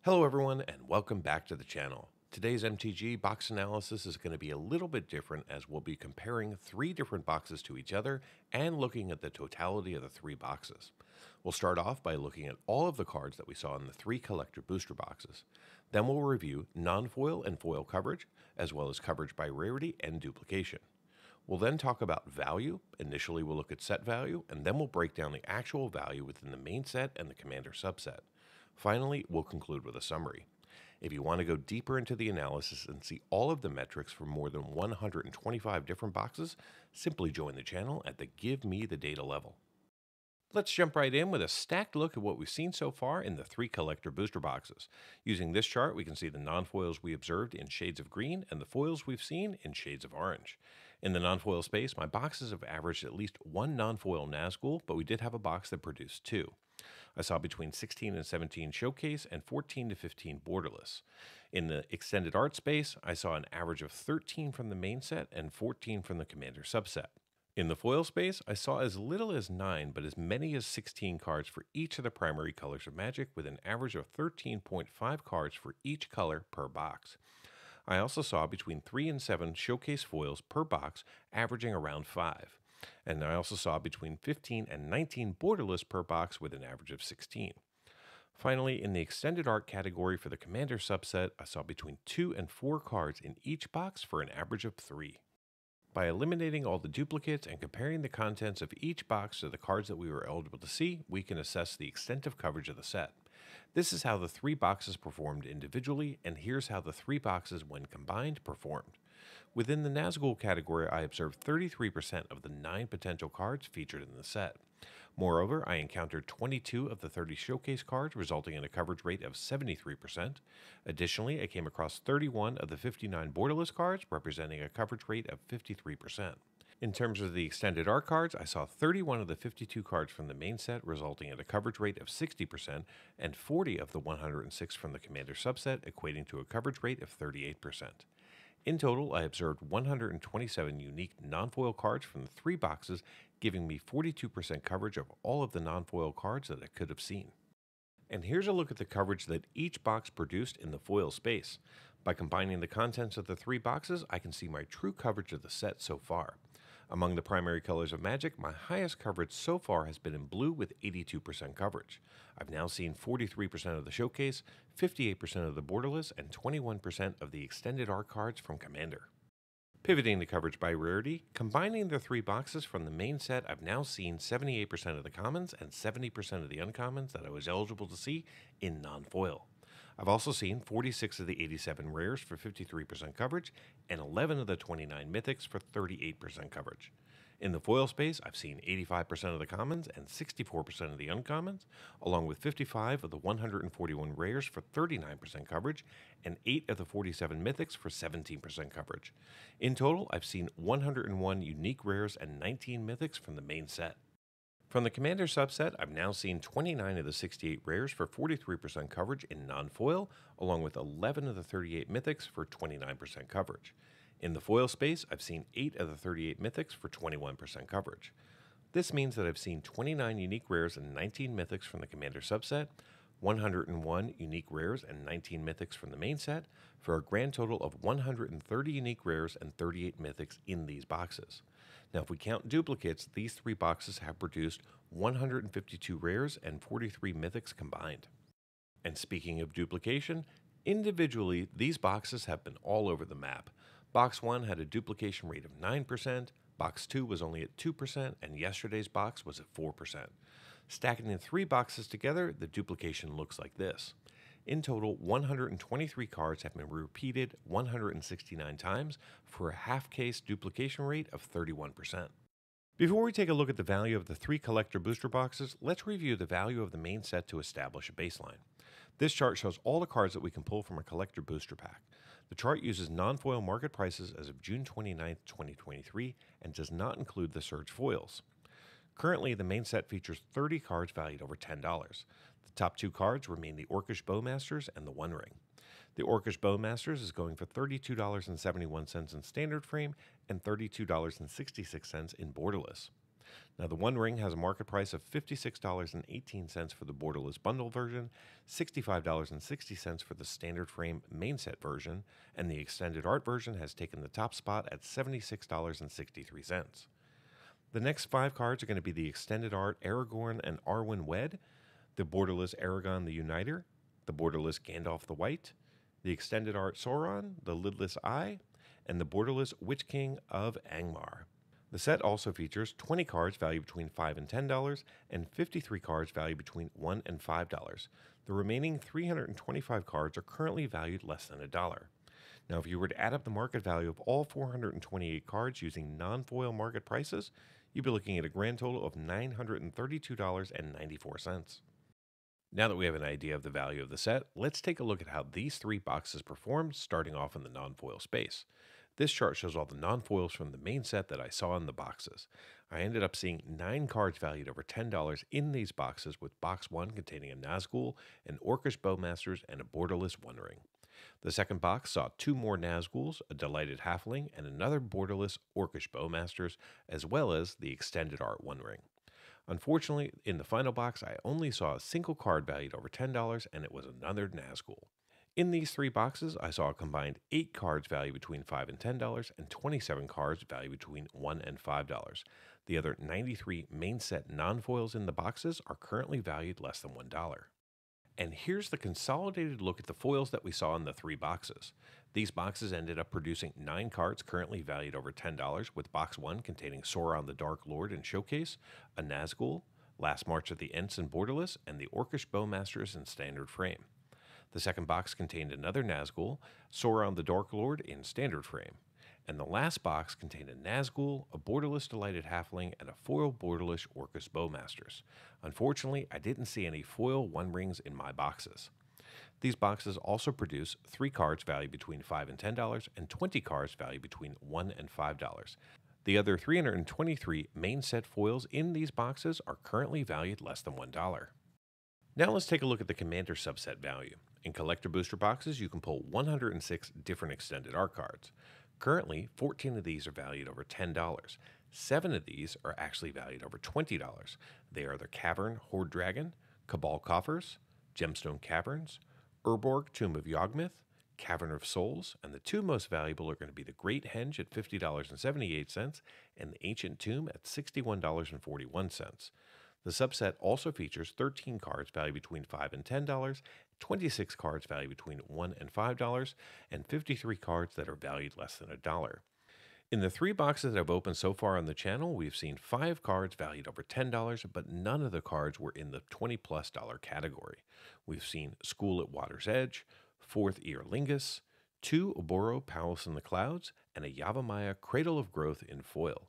Hello everyone and welcome back to the channel. Today's MTG box analysis is going to be a little bit different as we'll be comparing three different boxes to each other and looking at the totality of the three boxes. We'll start off by looking at all of the cards that we saw in the three collector booster boxes. Then we'll review non-foil and foil coverage, as well as coverage by rarity and duplication. We'll then talk about value. Initially we'll look at set value, and then we'll break down the actual value within the main set and the commander subset. Finally, we'll conclude with a summary. If you want to go deeper into the analysis and see all of the metrics for more than 125 different boxes, simply join the channel at the Give Me the Data level. Let's jump right in with a stacked look at what we've seen so far in the three collector booster boxes. Using this chart, we can see the non-foils we observed in shades of green and the foils we've seen in shades of orange. In the non-foil space, my boxes have averaged at least one non-foil Nazgul, but we did have a box that produced two. I saw between 16 and 17 showcase and 14 to 15 borderless. In the extended art space, I saw an average of 13 from the main set and 14 from the commander subset. In the foil space, I saw as little as 9, but as many as 16 cards for each of the primary colors of Magic, with an average of 13.5 cards for each color per box. I also saw between 3 and 7 showcase foils per box, averaging around 5. And I also saw between 15 and 19 borderless per box with an average of 16. Finally, in the extended art category for the commander subset, I saw between 2 and 4 cards in each box for an average of 3. By eliminating all the duplicates and comparing the contents of each box to the cards that we were eligible to see, we can assess the extent of coverage of the set. This is how the three boxes performed individually, and here's how the three boxes, when combined, performed. Within the Nazgul category, I observed 33% of the 9 potential cards featured in the set. Moreover, I encountered 22 of the 30 showcase cards, resulting in a coverage rate of 73%. Additionally, I came across 31 of the 59 borderless cards, representing a coverage rate of 53%. In terms of the extended art cards, I saw 31 of the 52 cards from the main set, resulting in a coverage rate of 60%, and 40 of the 106 from the commander subset, equating to a coverage rate of 38%. In total, I observed 127 unique non-foil cards from the three boxes, giving me 42% coverage of all of the non-foil cards that I could have seen. And here's a look at the coverage that each box produced in the foil space. By combining the contents of the three boxes, I can see my true coverage of the set so far. Among the primary colors of Magic, my highest coverage so far has been in blue with 82% coverage. I've now seen 43% of the showcase, 58% of the borderless, and 21% of the extended art cards from Commander. Pivoting to coverage by rarity, combining the three boxes from the main set, I've now seen 78% of the commons and 70% of the uncommons that I was eligible to see in non-foil. I've also seen 46 of the 87 rares for 53% coverage and 11 of the 29 mythics for 38% coverage. In the foil space, I've seen 85% of the commons and 64% of the uncommons, along with 55 of the 141 rares for 39% coverage and 8 of the 47 mythics for 17% coverage. In total, I've seen 101 unique rares and 19 mythics from the main set. From the commander subset, I've now seen 29 of the 68 rares for 43% coverage in non-foil, along with 11 of the 38 mythics for 29% coverage. In the foil space, I've seen 8 of the 38 mythics for 21% coverage. This means that I've seen 29 unique rares and 19 mythics from the commander subset, 101 unique rares and 19 mythics from the main set, for a grand total of 130 unique rares and 38 mythics in these boxes. Now, if we count duplicates, these three boxes have produced 152 rares and 43 mythics combined. And speaking of duplication, individually, these boxes have been all over the map. Box 1 had a duplication rate of 9%, Box 2 was only at 2%, and yesterday's box was at 4%. Stacking the three boxes together, the duplication looks like this. In total, 123 cards have been repeated 169 times for a half-case duplication rate of 31%. Before we take a look at the value of the three collector booster boxes, let's review the value of the main set to establish a baseline. This chart shows all the cards that we can pull from a collector booster pack. The chart uses non-foil market prices as of June 29, 2023, and does not include the surge foils. Currently, the main set features 30 cards valued over $10. The top two cards remain the Orcish Bowmasters and the One Ring. The Orcish Bowmasters is going for $32.71 in standard frame and $32.66 in borderless. Now, the One Ring has a market price of $56.18 for the borderless bundle version, $65.60 for the standard frame main set version, and the extended art version has taken the top spot at $76.63. The next five cards are going to be the extended art Aragorn and Arwen Wed, the borderless Aragon the Uniter, the borderless Gandalf the White, the extended art Sauron, the Lidless Eye, and the borderless Witch King of Angmar. The set also features 20 cards valued between $5 and $10 and 53 cards valued between $1 and $5. The remaining 325 cards are currently valued less than $1. Now, if you were to add up the market value of all 428 cards using non-foil market prices, you'd be looking at a grand total of $932.94. Now that we have an idea of the value of the set, let's take a look at how these three boxes performed starting off in the non-foil space. This chart shows all the non-foils from the main set that I saw in the boxes. I ended up seeing 9 cards valued over $10 in these boxes, with box 1 containing a Nazgul, an Orcish Bowmasters, and a borderless One Ring. The second box saw 2 more Nazguls, a Delighted Halfling, and another borderless Orcish Bowmasters, as well as the extended art One Ring. Unfortunately, in the final box, I only saw a single card valued over $10, and it was another Nazgul. In these three boxes, I saw a combined 8 cards valued between $5 and $10 and 27 cards valued between $1 and $5. The other 93 main set non-foils in the boxes are currently valued less than $1. And here's the consolidated look at the foils that we saw in the three boxes. These boxes ended up producing 9 cards currently valued over $10, with box 1 containing Sauron the Dark Lord in Showcase, a Nazgul, Last March of the Ents in Borderless, and the Orcish Bowmasters in Standard Frame. The second box contained another Nazgul, Sauron the Dark Lord in Standard Frame. And the last box contained a Nazgul, a borderless Delighted Halfling, and a foil borderless Orcish Bowmasters. Unfortunately, I didn't see any foil One Rings in my boxes. These boxes also produce 3 cards valued between $5 and $10 and 20 cards valued between $1 and $5. The other 323 main set foils in these boxes are currently valued less than $1. Now let's take a look at the Commander subset value. In collector booster boxes, you can pull 106 different extended art cards. Currently, 14 of these are valued over $10. 7 of these are actually valued over $20. They are the Cavern Horde Dragon, Cabal Coffers, Gemstone Caverns, Urborg Tomb of Yawgmoth, Cavern of Souls, and the 2 most valuable are going to be the Great Henge at $50.78 and the Ancient Tomb at $61.41. The subset also features 13 cards valued between $5 and $10, 26 cards valued between $1 and $5, and 53 cards that are valued less than $1. In the 3 boxes that I've opened so far on the channel, we've seen 5 cards valued over $10, but none of the cards were in the $20+ category. We've seen School at Water's Edge, 4th Ear Lingus, 2 Oboro Palace in the Clouds, and a Yavimaya Cradle of Growth in foil.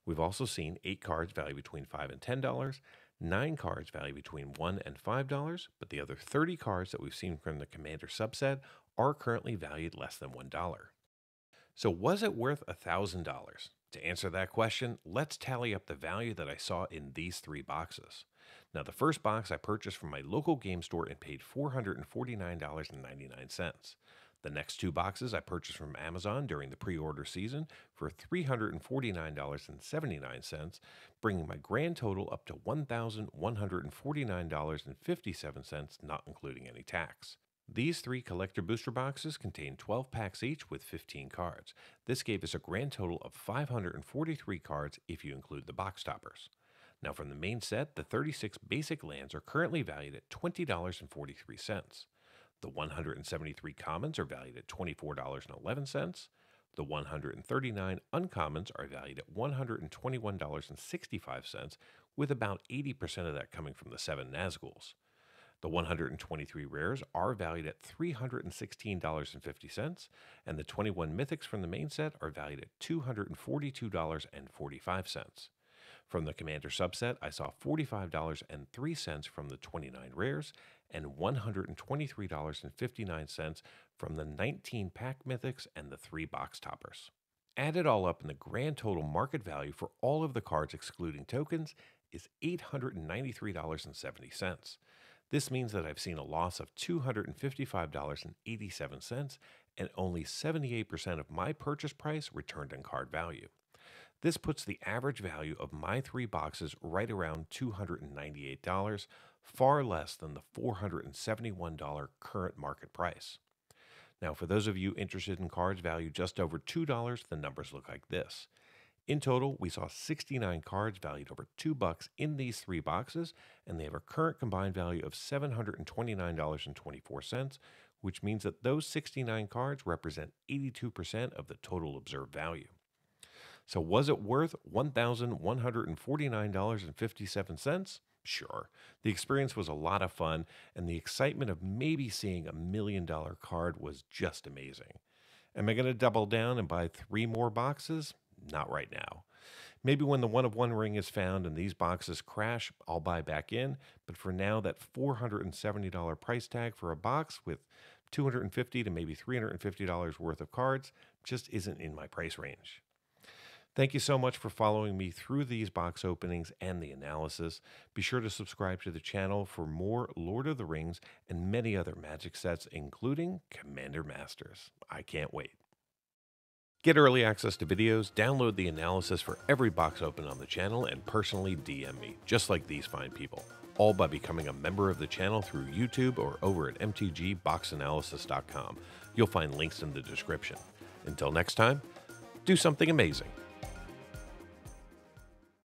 We've also seen 8 cards valued between $5 and $10, 9 cards valued between $1 and $5, but the other 30 cards that we've seen from the Commander subset are currently valued less than $1. So was it worth $1,000? To answer that question, let's tally up the value that I saw in these 3 boxes. Now, the first box I purchased from my local game store and paid $449.99. The next 2 boxes I purchased from Amazon during the pre-order season for $349.79, bringing my grand total up to $1,149.57, not including any tax. These 3 collector booster boxes contain 12 packs each with 15 cards. This gave us a grand total of 543 cards if you include the box toppers. Now, from the main set, the 36 basic lands are currently valued at $20.43. The 173 commons are valued at $24.11. The 139 uncommons are valued at $121.65, with about 80% of that coming from the 7 Nazguls. The 123 rares are valued at $316.50, and the 21 mythics from the main set are valued at $242.45. From the Commander subset, I saw $45.03 from the 29 rares and $123.59 from the 19 pack mythics and the 3 box toppers. Add it all up, and the grand total market value for all of the cards excluding tokens is $893.70. This means that I've seen a loss of $255.87, and only 78% of my purchase price returned in card value. This puts the average value of my 3 boxes right around $298, far less than the $471 current market price. Now, for those of you interested in cards valued just over $2, the numbers look like this. In total, we saw 69 cards valued over $2 in these 3 boxes, and they have a current combined value of $729.24, which means that those 69 cards represent 82% of the total observed value. So was it worth $1,149.57? Sure. The experience was a lot of fun, and the excitement of maybe seeing $1 million card was just amazing. Am I going to double down and buy 3 more boxes? Not right now. Maybe when the one-of-one ring is found and these boxes crash, I'll buy back in. But for now, that $470 price tag for a box with $250 to maybe $350 worth of cards just isn't in my price range. Thank you so much for following me through these box openings and the analysis. Be sure to subscribe to the channel for more Lord of the Rings and many other Magic sets, including Commander Masters. I can't wait. Get early access to videos, download the analysis for every box open on the channel, and personally DM me, just like these fine people, all by becoming a member of the channel through YouTube or over at mtgboxanalysis.com. You'll find links in the description. Until next time, do something amazing.